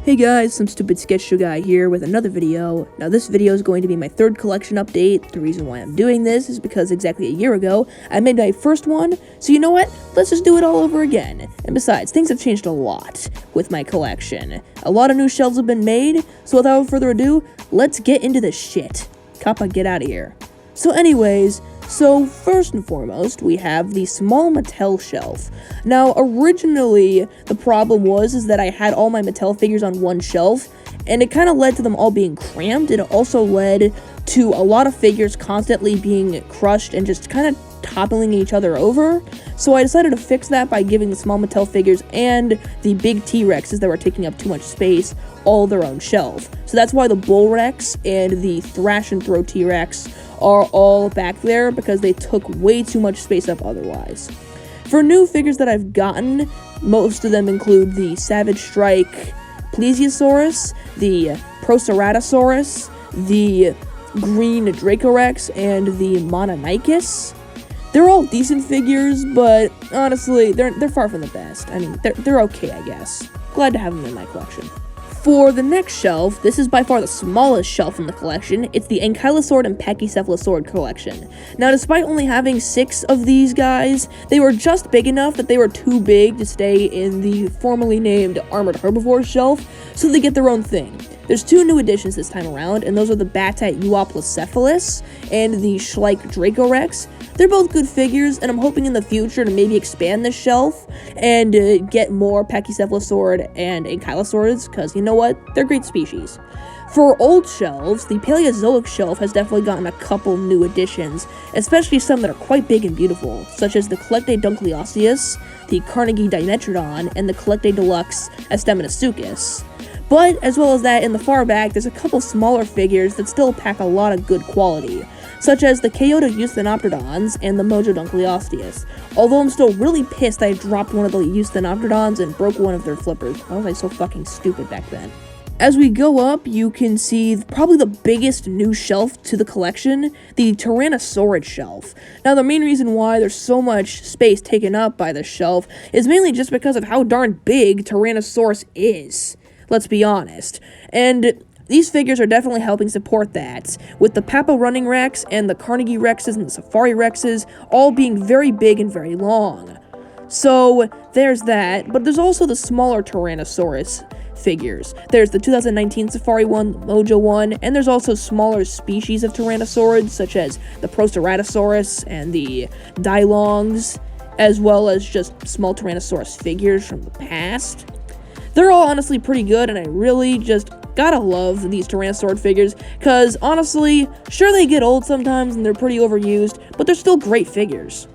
Hey guys, some stupid sketch show guy here with another video. Now this video is going to be my third collection update. The reason why I'm doing this is because exactly a year ago, I made my first one, so you know what? Let's just do it all over again. And besides, things have changed a lot with my collection. A lot of new shelves have been made, so without further ado, let's get into the shit. Kappa, get out of here. So anyways, first and foremost, we have the small Mattel shelf. Now, originally, the problem was that I had all my Mattel figures on one shelf, and it kind of led to them all being cramped, and it also led to a lot of figures constantly being crushed and just kind of toppling each other over. So I decided to fix that by giving the small Mattel figures and the big T-Rexes that were taking up too much space all their own shelf. So that's why the Bull Rex and the Thrash and Throw T-Rex are all back there, because they took way too much space up otherwise. For new figures that I've gotten, most of them include the Savage Strike Plesiosaurus, the Proceratosaurus, the Green Dracorex, and the Mononychus. They're all decent figures, but honestly, they're far from the best. I mean, they're okay, I guess. Glad to have them in my collection. For the next shelf, this is by far the smallest shelf in the collection. It's the Ankylosaur and Pachycephalosaur collection. Now, despite only having 6 of these guys, they were just big enough that they were too big to stay in the formerly named Armored Herbivores shelf, so they get their own thing. There's 2 new additions this time around, and those are the Batat Euoplocephalus and the Schleich Dracorex. They're both good figures, and I'm hoping in the future to maybe expand this shelf and get more Pachycephalosaur and Ankylosaurs, because you know what? They're great species. For old shelves, the Paleozoic Shelf has definitely gotten a couple new additions, especially some that are quite big and beautiful, such as the Collectae Dunkleosteus, the Carnegie Dimetrodon, and the Collectae Deluxe Astemonasuchus. But, as well as that, in the far back, there's a couple smaller figures that still pack a lot of good quality, such as the Kyoto Eusthenopterdons and the Mojo Dunkleosteus. Although I'm still really pissed I dropped one of the Eusthenopterdons and broke one of their flippers. Why was I so fucking stupid back then? As we go up, you can see probably the biggest new shelf to the collection, the Tyrannosaurus Shelf. Now, the main reason why there's so much space taken up by this shelf is mainly just because of how darn big Tyrannosaurus is. Let's be honest. And these figures are definitely helping support that, with the Papa Running Rex and the Carnegie Rexes and the Safari Rexes all being very big and very long. So, there's that, but there's also the smaller Tyrannosaurus figures. There's the 2019 Safari 1, Mojo 1, and there's also smaller species of Tyrannosaurids, such as the Proceratosaurus and the Dilongs, as well as just small Tyrannosaurus figures from the past. They're all honestly pretty good, and I really just gotta love these Tyrannosaur figures, because honestly, sure they get old sometimes and they're pretty overused, but they're still great figures.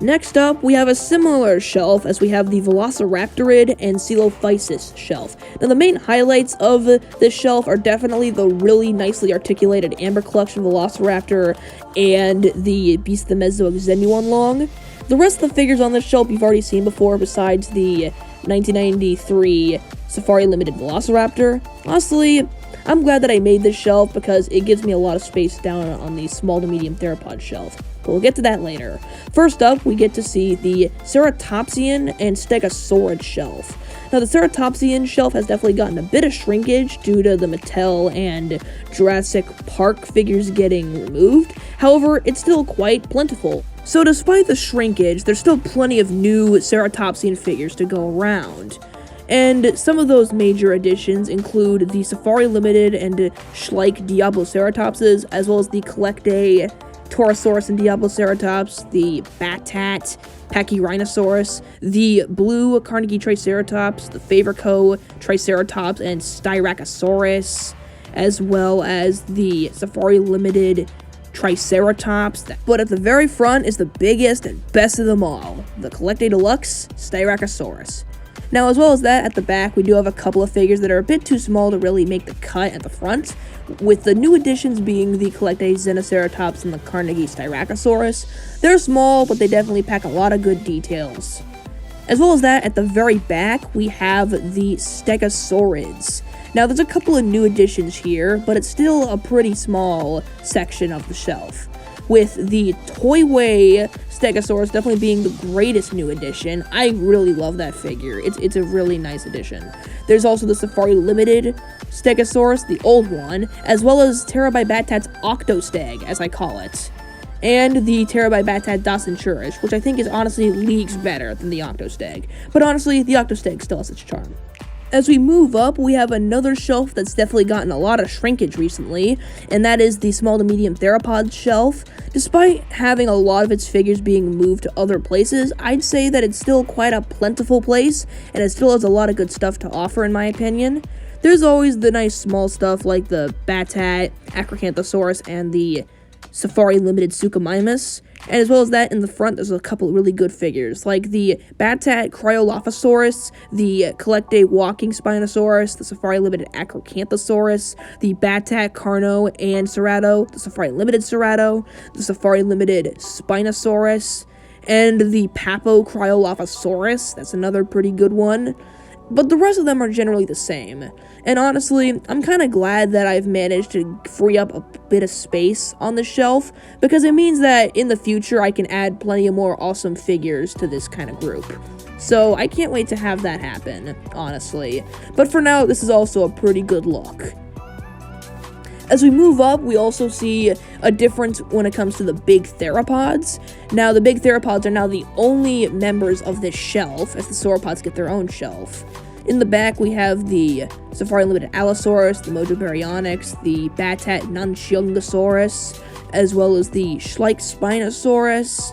Next up, we have a similar shelf as we have the Velociraptorid and Coelophysis shelf. Now, the main highlights of this shelf are definitely the really nicely articulated Amber Collection Velociraptor and the Beast of the Mesozoic Xenuan Long. The rest of the figures on this shelf you've already seen before, besides the 1993 Safari Limited Velociraptor. Honestly, I'm glad that I made this shelf because it gives me a lot of space down on the small to medium Theropods shelf. But we'll get to that later. First up, we get to see the Ceratopsian and Stegosaurus shelf. Now, the Ceratopsian shelf has definitely gotten a bit of shrinkage due to the Mattel and Jurassic Park figures getting removed. However, it's still quite plentiful. So despite the shrinkage, there's still plenty of new Ceratopsian figures to go around. And some of those major additions include the Safari Limited and Schleich Diabloceratopses, as well as the Collectae Pterosaurs and Diabloceratops, the Batat Pachyrhinosaurus, the Blue Carnegie Triceratops, the Favorico Triceratops and Styracosaurus, as well as the Safari Limited Triceratops. But at the very front is the biggest and best of them all, the Collectae Deluxe Styracosaurus. Now, as well as that, at the back, we do have a couple of figures that are a bit too small to really make the cut at the front, with the new additions being the Collectae Xenoceratops and the Carnegie Styracosaurus. They're small, but they definitely pack a lot of good details. As well as that, at the very back, we have the Stegosaurids. Now, there's a couple of new additions here, but it's still a pretty small section of the shelf, with the Toyway Stegosaurus definitely being the greatest new addition. I really love that figure. It's a really nice addition. There's also the Safari Limited Stegosaurus, the old one, as well as Terabybatat's Octosteg, as I call it, and the Terabybatat Dawson-Churish, which I think is honestly leagues better than the Octosteg. But honestly, the Octosteg still has its charm. As we move up, we have another shelf that's definitely gotten a lot of shrinkage recently, and that is the small to medium Theropods Shelf. Despite having a lot of its figures being moved to other places, I'd say that it's still quite a plentiful place, and it still has a lot of good stuff to offer in my opinion. There's always the nice small stuff like the Batat, Acrocanthosaurus, and the Safari Limited Suchomimus, and as well as that, in the front, there's a couple really good figures, like the Batat Cryolophosaurus, the Collecte Walking Spinosaurus, the Safari Limited Acrocanthosaurus, the Batat Carno and Cerato, the Safari Limited Cerato, the Safari Limited Spinosaurus, and the Papo Cryolophosaurus. That's another pretty good one. But the rest of them are generally the same. And honestly, I'm kind of glad that I've managed to free up a bit of space on the shelf, because it means that in the future I can add plenty of more awesome figures to this kind of group. So I can't wait to have that happen, honestly. But for now, this is also a pretty good look. As we move up, we also see a difference when it comes to the big theropods. Now, the big theropods are now the only members of this shelf, as the sauropods get their own shelf. In the back, we have the Safari Limited Allosaurus, the Mojo Baryonyx, the Batat Nunchungosaurus, as well as the Schleich Spinosaurus,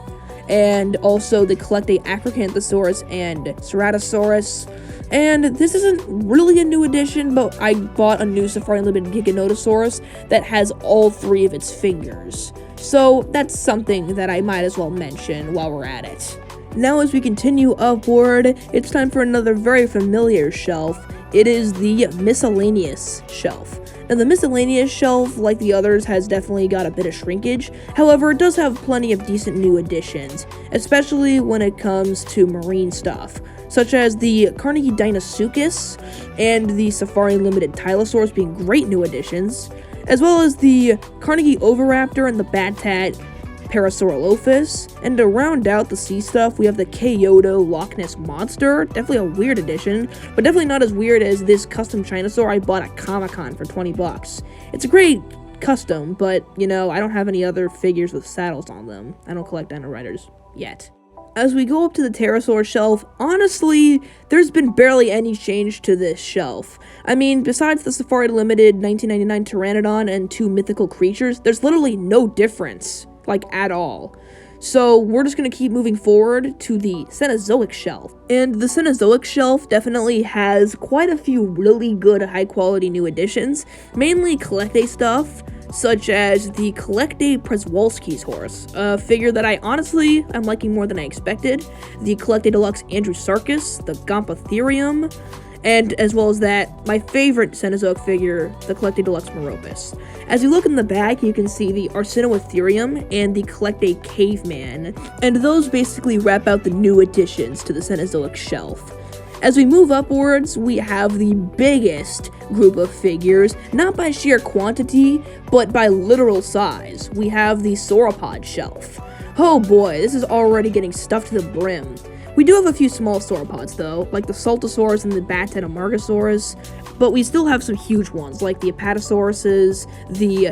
and also the Collecte Acrocanthosaurus and Ceratosaurus. And this isn't really a new addition, but I bought a new Safari Limited Giganotosaurus that has all three of its fingers. So that's something that I might as well mention while we're at it. Now as we continue upward, it's time for another very familiar shelf. It is the Miscellaneous Shelf. Now the Miscellaneous Shelf, like the others, has definitely got a bit of shrinkage. However, it does have plenty of decent new additions, especially when it comes to marine stuff, such as the Carnegie Deinosuchus and the Safari Limited Tylosaurus being great new additions, as well as the Carnegie Oviraptor and the Batat Parasaurolophus. And to round out the sea stuff, we have the Kyoto Loch Ness Monster, definitely a weird addition, but definitely not as weird as this custom Chinosaur I bought at Comic-Con for 20 bucks. It's a great custom, but, you know, I don't have any other figures with saddles on them. I don't collect Dino Riders yet. As we go up to the Pterosaurs Shelf, honestly, there's been barely any change to this shelf. I mean, besides the Safari Limited 1999 Pteranodon and two mythical creatures, there's literally no difference, like, at all. So we're just going to keep moving forward to the Cenozoic Shelf. And the Cenozoic Shelf definitely has quite a few really good high-quality new additions, mainly Collecte stuff, such as the Collecte Przewalski's horse, a figure that I honestly am liking more than I expected, the Collecte Deluxe Andrewsarchus, the Gompatherium, and as well as that, my favorite Cenozoic figure, the Collecte Deluxe Meropus. As you look in the back, you can see the Arsinoitherium and the Collecte Caveman, and those basically wrap out the new additions to the Cenozoic Shelf. As we move upwards, we have the biggest group of figures, not by sheer quantity, but by literal size. We have the Sauropods Shelf. Oh boy, this is already getting stuffed to the brim. We do have a few small sauropods though, like the Saltosaurus and the Batat Amargasaurus, but we still have some huge ones, like the Apatosauruses, the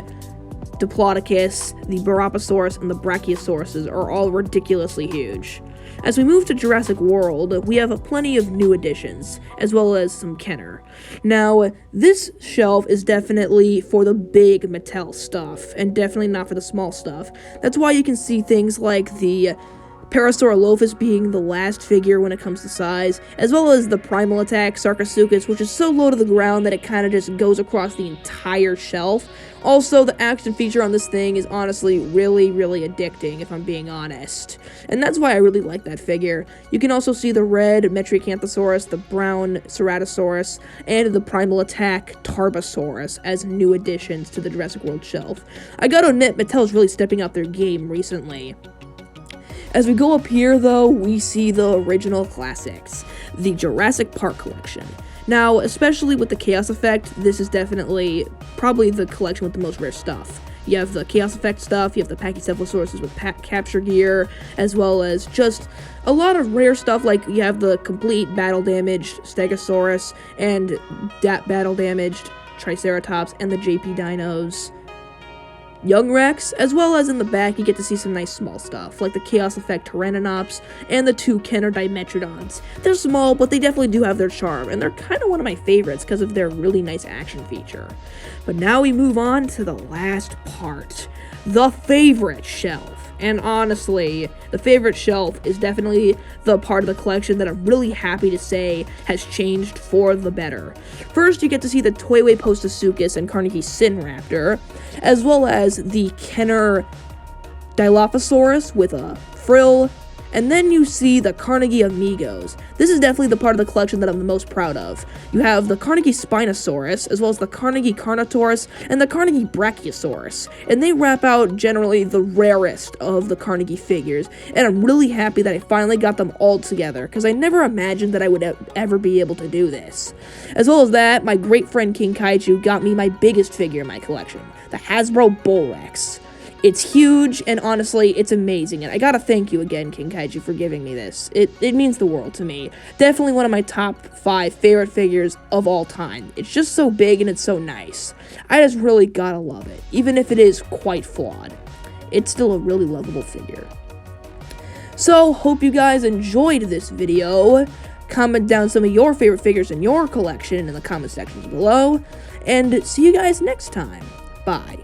Diplodocus, the Barapasaurus, and the Brachiosauruses are all ridiculously huge. As we move to Jurassic World, we have plenty of new additions, as well as some Kenner. Now, this shelf is definitely for the big Mattel stuff, and definitely not for the small stuff. That's why you can see things like the Parasaurolophus being the last figure when it comes to size, as well as the Primal Attack Sarcosuchus, which is so low to the ground that it kind of just goes across the entire shelf. Also, the action feature on this thing is honestly really, really addicting, if I'm being honest. And that's why I really like that figure. You can also see the red Metriacanthosaurus, the brown Ceratosaurus, and the Primal Attack Tarbosaurus as new additions to the Jurassic World shelf. I gotta admit, Mattel's really stepping up their game recently. As we go up here, though, we see the original classics, the Jurassic Park collection. Now, especially with the Chaos Effect, this is definitely probably the collection with the most rare stuff. You have the Chaos Effect stuff, you have the Pachycephalosauruses with capture gear, as well as just a lot of rare stuff, like you have the complete battle-damaged Stegosaurus, and battle-damaged Triceratops, and the JP Dinos Young Rex, as well as in the back you get to see some nice small stuff, like the Chaos Effect Pteranodons and the two Kenner Dimetrodons. They're small, but they definitely do have their charm, and they're kind of one of my favorites because of their really nice action feature. But now we move on to the last part, the favorite shelf. And honestly, the favorite shelf is definitely the part of the collection that I'm really happy to say has changed for the better. First, you get to see the Toiway Postosuchus and Carnegie Sinraptor, as well as the Kenner Dilophosaurus with a frill, and then you see the Carnegie Amigos. This is definitely the part of the collection that I'm the most proud of. You have the Carnegie Spinosaurus, as well as the Carnegie Carnotaurus, and the Carnegie Brachiosaurus. And they wrap out generally the rarest of the Carnegie figures, and I'm really happy that I finally got them all together, because I never imagined that I would ever be able to do this. As well as that, my great friend King Kaiju got me my biggest figure in my collection, the Hasbro Bullrex. It's huge, and honestly, it's amazing, and I gotta thank you again, King Kaiju, for giving me this. It means the world to me. Definitely one of my top 5 favorite figures of all time. It's just so big, and it's so nice. I just really gotta love it, even if it is quite flawed. It's still a really lovable figure. So, hope you guys enjoyed this video. Comment down some of your favorite figures in your collection in the comment sections below, and see you guys next time. Bye.